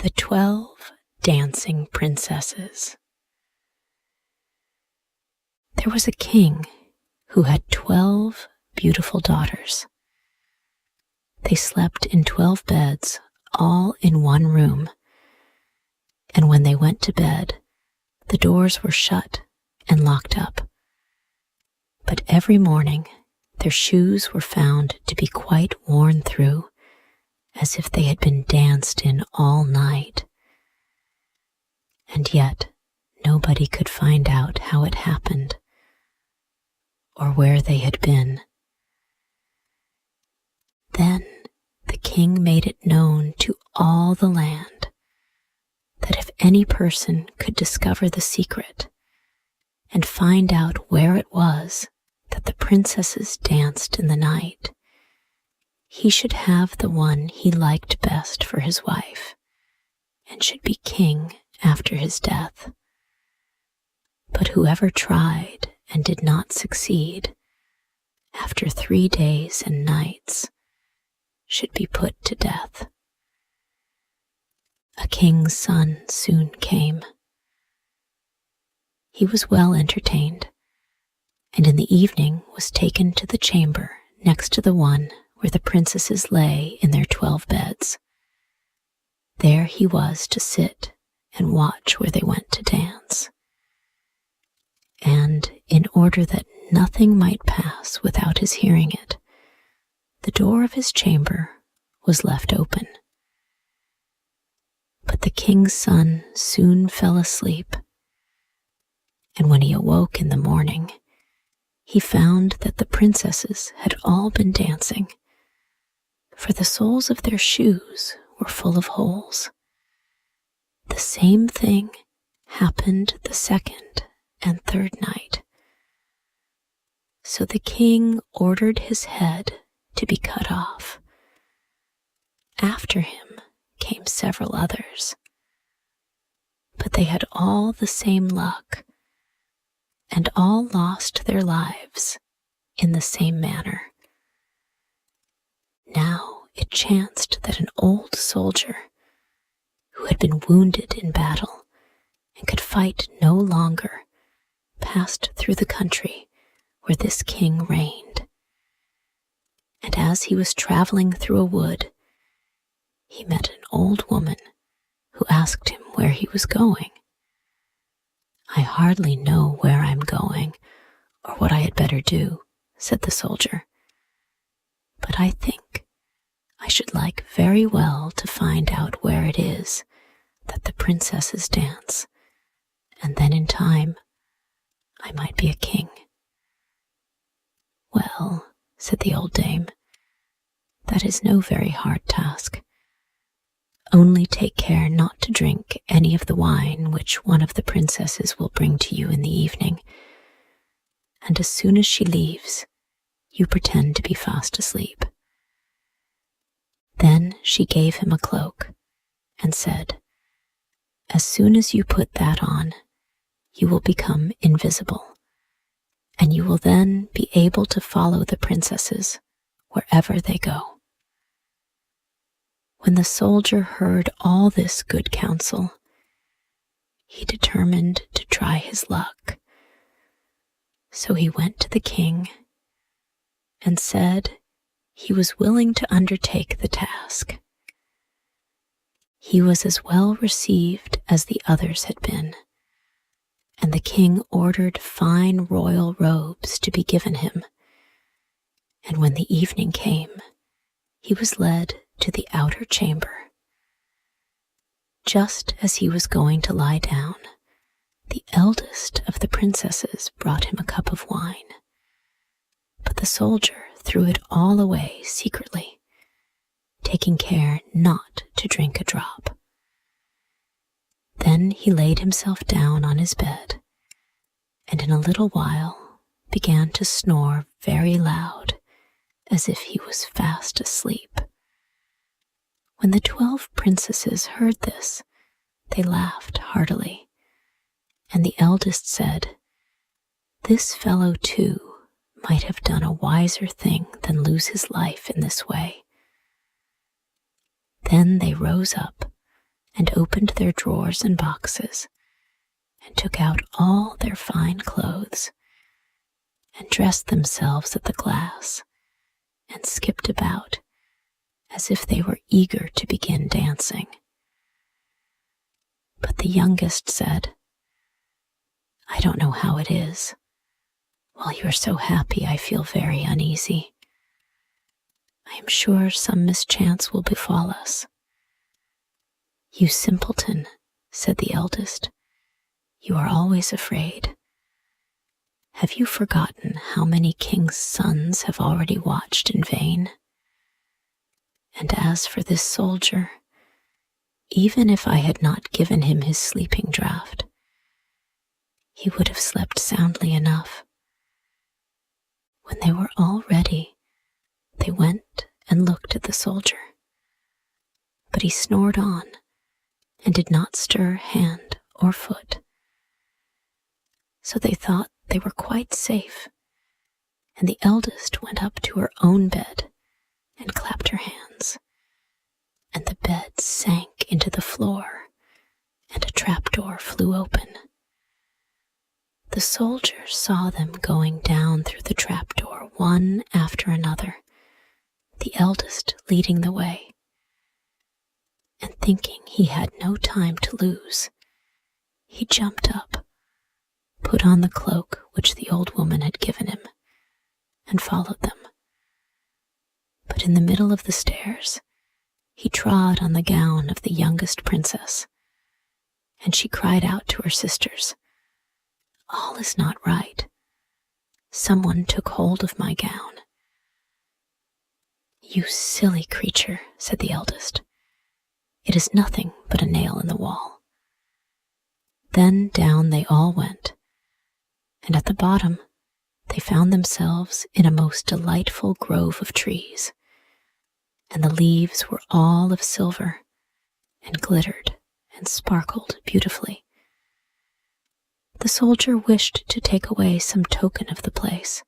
The 12 Dancing Princesses. There was a king who had 12 beautiful daughters. They slept in 12 beds, all in one room, and when they went to bed, the doors were shut and locked up. But every morning, their shoes were found to be quite worn through, as if they had been danced in all night. And yet, nobody could find out how it happened, or where they had been. Then the king made it known to all the land that if any person could discover the secret and find out where it was that the princesses danced in the night, he should have the one he liked best for his wife, and should be king after his death. But whoever tried and did not succeed, after 3 days and nights, should be put to death. A king's son soon came. He was well entertained, and in the evening was taken to the chamber next to the one where the princesses lay in their 12 beds. There he was to sit and watch where they went to dance. And in order that nothing might pass without his hearing it, the door of his chamber was left open. But the king's son soon fell asleep, and when he awoke in the morning, he found that the princesses had all been dancing, for the soles of their shoes were full of holes. The same thing happened the second and third night. So the king ordered his head to be cut off. After him came several others, but they had all the same luck, and all lost their lives in the same manner. Now it chanced that an old soldier, who had been wounded in battle and could fight no longer, passed through the country where this king reigned. And as he was traveling through a wood, he met an old woman who asked him where he was going. "I hardly know where I'm going or what I had better do," said the soldier, "but I think I should like very well to find out where it is that the princesses dance, and then in time I might be a king." "Well," said the old dame, "that is no very hard task. Only take care not to drink any of the wine which one of the princesses will bring to you in the evening, and as soon as she leaves, you pretend to be fast asleep." Then she gave him a cloak and said, "As soon as you put that on, you will become invisible, and you will then be able to follow the princesses wherever they go." When the soldier heard all this good counsel, he determined to try his luck. So he went to the king and said he was willing to undertake the task. He was as well received as the others had been, and the king ordered fine royal robes to be given him. And when the evening came, he was led to the outer chamber. Just as he was going to lie down, the eldest of the princesses brought him a cup of wine, but the soldier threw it all away secretly, taking care not to drink a drop. Then he laid himself down on his bed, and in a little while began to snore very loud, as if he was fast asleep. When the 12 princesses heard this, they laughed heartily, and the eldest said, "This fellow too might have done a wiser thing than lose his life in this way." Then they rose up and opened their drawers and boxes, and took out all their fine clothes, and dressed themselves at the glass, and skipped about as if they were eager to begin dancing. But the youngest said, "I don't know how it is. While you are so happy, I feel very uneasy. I am sure some mischance will befall us." "You simpleton," said the eldest, "you are always afraid. Have you forgotten how many kings' sons have already watched in vain? And as for this soldier, even if I had not given him his sleeping draught, he would have slept soundly enough." When they were all ready, they went and looked at the soldier, but he snored on and did not stir hand or foot. So they thought they were quite safe, and the eldest went up to her own bed and clapped her hands, and the bed sank into the floor, and a trapdoor flew open. The soldier saw them going down through the trapdoor one after another, the eldest leading the way, and thinking he had no time to lose, he jumped up, put on the cloak which the old woman had given him, and followed them. But in the middle of the stairs, he trod on the gown of the youngest princess, and she cried out to her sisters, "All is not right. Someone took hold of my gown." "You silly creature," said the eldest. "It is nothing but a nail in the wall." Then down they all went, and at the bottom they found themselves in a most delightful grove of trees, and the leaves were all of silver, and glittered and sparkled beautifully. The soldier wished to take away some token of the place,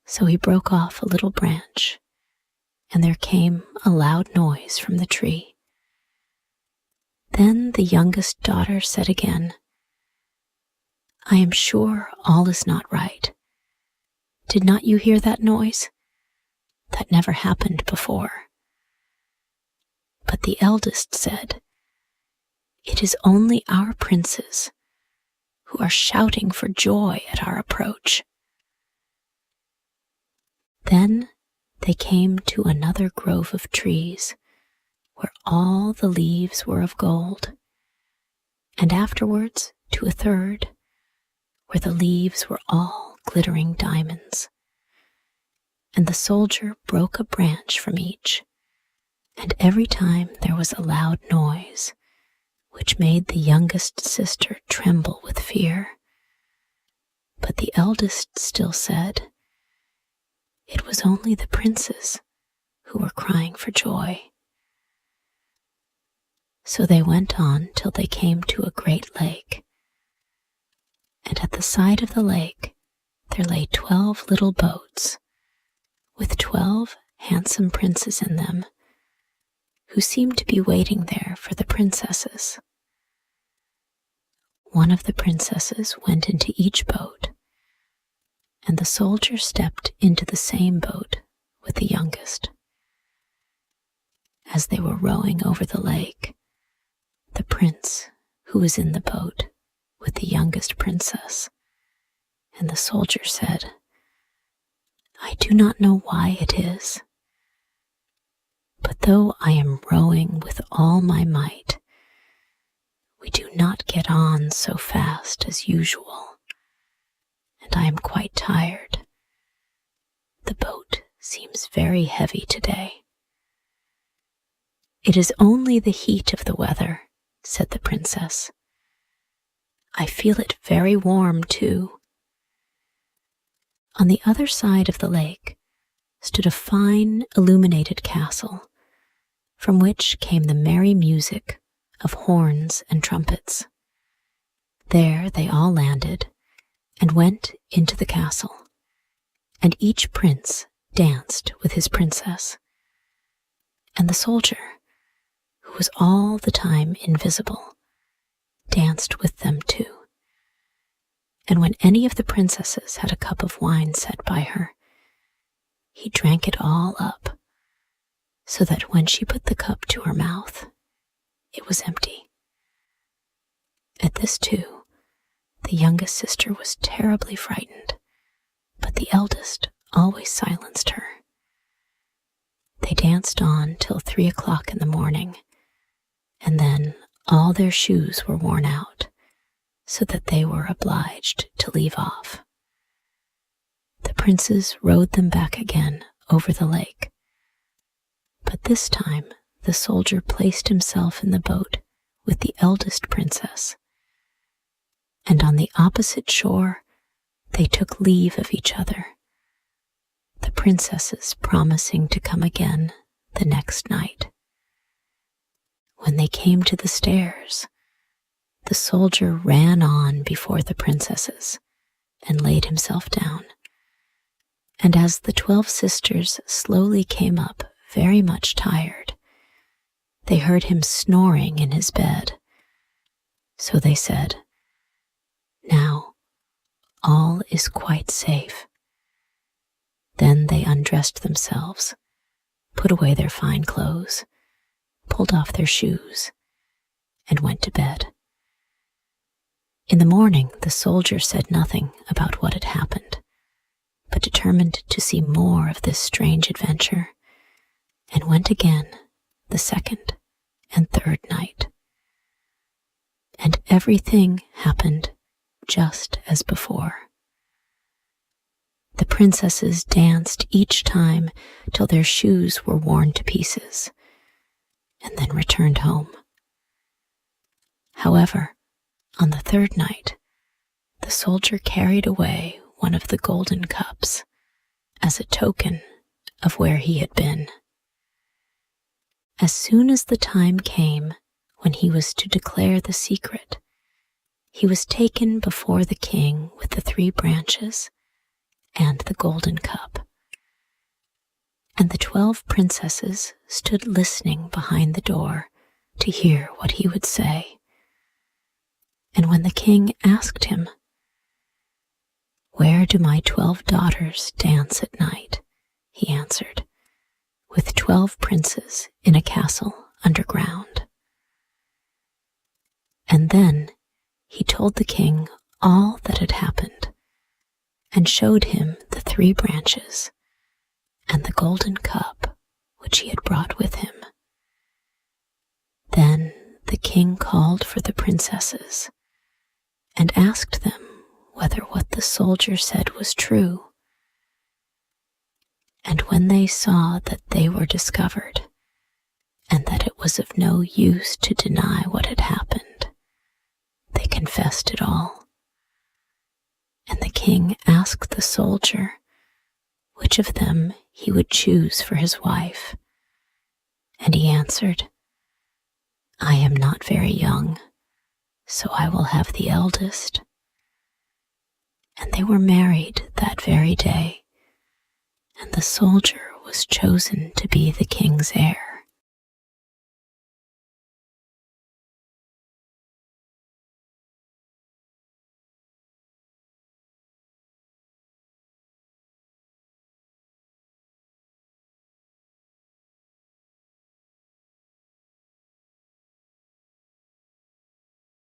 so he broke off a little branch, and there came a loud noise from the tree. Then the youngest daughter said again, "I am sure all is not right. Did not you hear that noise? That never happened before." But the eldest said, "It is only our princes, who are shouting for joy at our approach." Then they came to another grove of trees, where all the leaves were of gold, and afterwards to a third, where the leaves were all glittering diamonds. And the soldier broke a branch from each, and every time there was a loud noise, which made the youngest sister tremble with fear. But the eldest still said, it was only the princes who were crying for joy. So they went on till they came to a great lake, and at the side of the lake there lay 12 little boats, with 12 handsome princes in them, who seemed to be waiting there for the princesses. One of the princesses went into each boat, and the soldier stepped into the same boat with the youngest. As they were rowing over the lake, the prince who was in the boat with the youngest princess, and the soldier said, I do not know why it is, but though I am rowing with all my might, we do not get on so fast as usual, and I am quite tired. The boat seems very heavy today. It is only the heat of the weather, said the princess. I feel it very warm too. On the other side of the lake stood a fine illuminated castle, from which came the merry music of horns and trumpets. There they all landed and went into the castle, and each prince danced with his princess. And the soldier, who was all the time invisible, danced with them too. And when any of the princesses had a cup of wine set by her, he drank it all up, so that when she put the cup to her mouth, it was empty. At this too, the youngest sister was terribly frightened, but the eldest always silenced her. They danced on till 3 o'clock in the morning, and then all their shoes were worn out, so that they were obliged to leave off. The princes rowed them back again over the lake, but this time the soldier placed himself in the boat with the eldest princess, and on the opposite shore they took leave of each other, the princesses promising to come again the next night. When they came to the stairs, the soldier ran on before the princesses and laid himself down. And as the 12 sisters slowly came up, very much tired, they heard him snoring in his bed. So they said, "Now, all is quite safe." Then they undressed themselves, put away their fine clothes, pulled off their shoes, and went to bed. In the morning, the soldier said nothing about what had happened, but determined to see more of this strange adventure, and went again the second and third night. And everything happened just as before. The princesses danced each time till their shoes were worn to pieces, and then returned home. However, on the third night, the soldier carried away one of the golden cups as a token of where he had been. As soon as the time came when he was to declare the secret, he was taken before the king with the 3 branches and the golden cup. And the 12 princesses stood listening behind the door to hear what he would say. And when the king asked him, "Where do my 12 daughters dance at night?" he answered, "With 12 princes in a castle underground." And then he told the king all that had happened, and showed him the 3 branches and the golden cup which he had brought with him. Then the king called for the princesses and asked them whether what the soldier said was true. And when they saw that they were discovered, and that it was of no use to deny what had happened, they confessed it all. And the king asked the soldier which of them he would choose for his wife, and he answered, "I am not very young, so I will have the eldest." And they were married that very day, and the soldier was chosen to be the king's heir.